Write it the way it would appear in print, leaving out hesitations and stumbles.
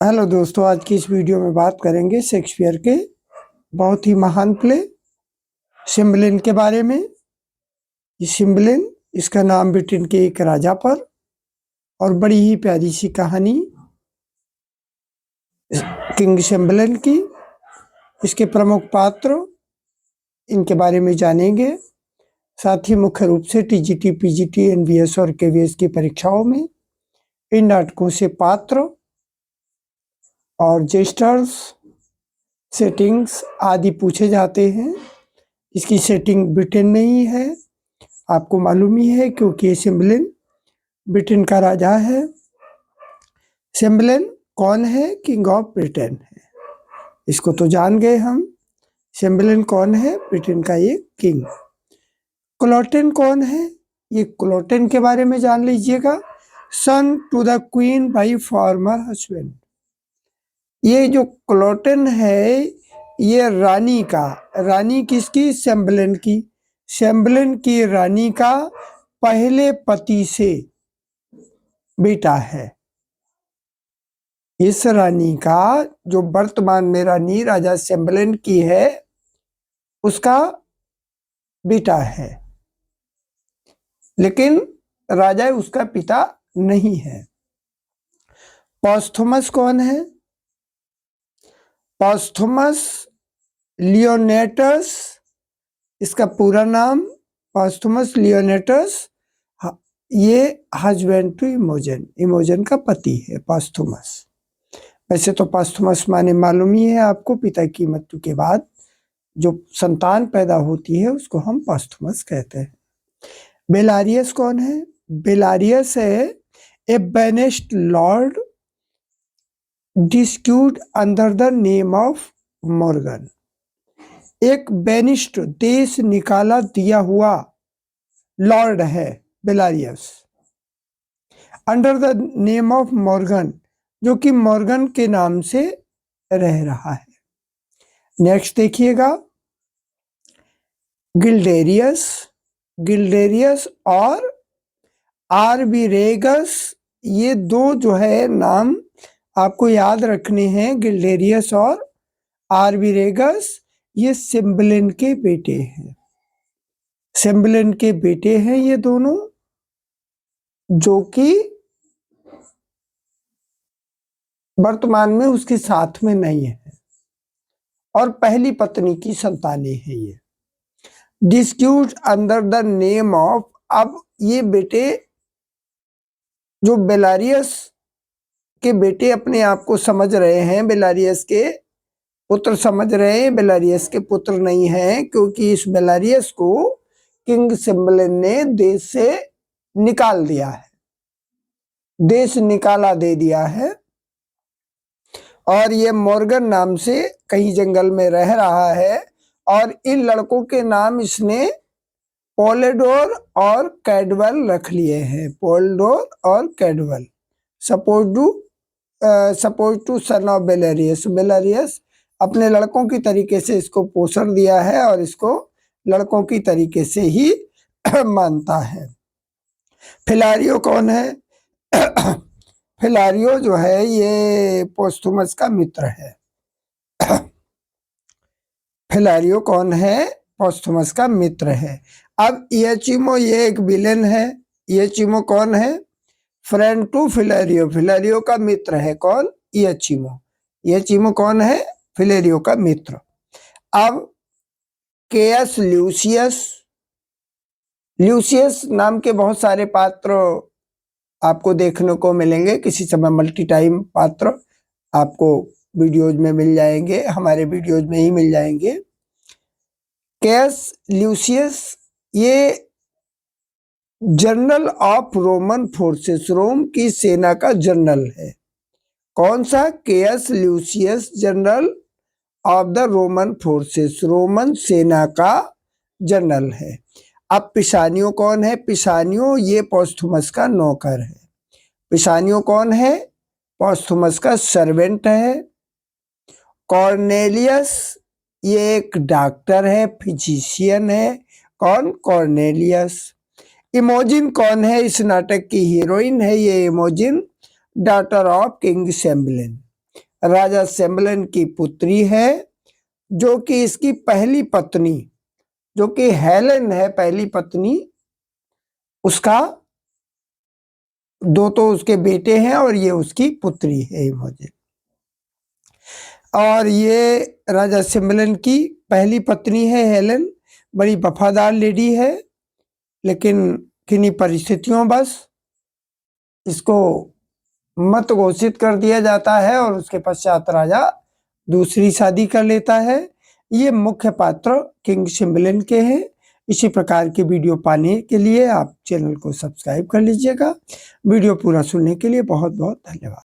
Hello दोस्तों, आज की इस वीडियो में बात करेंगे शेक्सपियर के बहुत ही महान प्ले सिम्बलिन के बारे में। ये सिम्बलिन, इसका नाम ब्रिटेन के एक राजा पर, और बड़ी ही प्यारी सी कहानी किंग सिम्बलिन की। इसके प्रमुख पात्र, इनके बारे में जानेंगे। साथ ही मुख्य रूप से टीजीटी, पीजीटी, एनवीएस और केवीएस की परीक्षाओं में इन नाटकों से पात्र और जेस्टर्स, सेटिंग्स आदि पूछे जाते हैं। इसकी सेटिंग ब्रिटेन में ही है, आपको मालूम ही है, क्योंकि ये सिम्बलिन ब्रिटेन का राजा है। सिम्बलिन कौन है? किंग ऑफ ब्रिटेन है, इसको तो जान गए हम। सिम्बलिन कौन है? ब्रिटेन का ये किंग। क्लोटेन कौन है? ये क्लोटेन के बारे में जान लीजिएगा। Son to the queen by former husband. ये जो क्लोटेन है, ये रानी किसकी? सिम्बलिन की। सिम्बलिन की रानी का पहले पति से बेटा है। इस रानी का, जो वर्तमान में रानी राजा सिम्बलिन की है, उसका बेटा है, लेकिन राजा उसका पिता नहीं है। पोस्थुमस कौन है? पोस्थुमस लियोनेटस, इसका पूरा नाम पोस्थुमस लियोनेटस। ये हस्बैंड टू इमोजन, इमोजन का पति है पोस्थुमस। वैसे तो पोस्थुमस माने मालूम ही है आपको, पिता की मृत्यु के बाद जो संतान पैदा होती है उसको हम पोस्थुमस कहते हैं। बेलारियस कौन है? बेलारियस है a banished lord disguised under the name of Morgan. एक बेनिश्ड, देश निकाला दिया हुआ लॉर्ड है Belarius, under the name of Morgan, जो कि मॉर्गन के नाम से रह रहा है। नेक्स्ट देखिएगा, गिल्डेरियस। गिल्डेरियस और आर्बिरेगस, ये दो जो है नाम आपको याद रखने हैं। गिल्डेरियस और आर्बिरेगस ये सिम्बलिन के बेटे हैं। सिम्बलिन के बेटे हैं ये दोनों, जो कि वर्तमान में उसके साथ में नहीं है, और पहली पत्नी की संतानें हैं ये। डिस्क्यूट अंडर द नेम ऑफ, अब ये बेटे जो बेलारियस के बेटे अपने आप को समझ रहे हैं, बेलारियस के पुत्र समझ रहे हैं, बेलारियस के पुत्र नहीं हैं, क्योंकि इस बेलारियस को किंग सिम्बलिन ने देश से निकाल दिया है, देश निकाला दे दिया है, और ये मॉर्गन नाम से कहीं जंगल में रह रहा है। और इन लड़कों के नाम इसने पोलेडोर और कैडवेल रख लिए हैं। पोलेडोर और Cadwell, suppose to son of बेलारियस। बेलारियस अपने लड़कों की तरीके से इसको पोषण दिया है, और इसको लड़कों की तरीके से ही मानता है। फिलारियो कौन है? फिलारियो जो है ये पोस्थुमस का मित्र है। फिलारियो कौन है? पोस्थुमस का मित्र है। अब इयाचिमो, ये एक विलेन है। इयाचिमो कौन है? फ्रेंड टू फिलारियो, फिलारियो का मित्र है। कौन? इयाचिमो। इयाचिमो कौन है? फिलारियो का मित्र। अब केयस ल्यूसियस। ल्यूसियस नाम के बहुत सारे पात्र आपको देखने को मिलेंगे, किसी समय मल्टी टाइम पात्र आपको वीडियोज में मिल जाएंगे, हमारे वीडियोज में ही मिल जाएंगे। केयस ल्यूसियस ये general of Roman forces, Rome की सेना का जनरल है। कौन सा? Caius Lucius, general of the Roman forces, Roman सेना का जनरल है। अब पिसानियो कौन है? पिसानियो ये पोस्थुमस का नौकर है। पिसानियो कौन है? पोस्थुमस का सर्वेंट है। कॉर्नेलियस ये एक डॉक्टर है, फिजिशियन है। कौन? कॉर्नेलियस। इमोजिन कौन है? इस नाटक की हीरोइन है ये इमोजिन, डॉटर ऑफ किंग सिम्बलिन। राजा सिम्बलन की पुत्री है, जो कि इसकी पहली पत्नी, जो कि हेलेन है पहली पत्नी, उसका दो तो उसके बेटे हैं और ये उसकी पुत्री है इमोजिन। और ये राजा सिम्बलन की पहली पत्नी है हेलेन, बड़ी वफादार लेडी है, लेकिन किन्हीं परिस्थितियों बस इसको मत घोषित कर दिया जाता है और उसके पश्चात राजा दूसरी शादी कर लेता है। ये मुख्य पात्र किंग सिम्बलन के हैं। इसी प्रकार के वीडियो पाने के लिए आप चैनल को सब्सक्राइब कर लीजिएगा। वीडियो पूरा सुनने के लिए बहुत बहुत धन्यवाद।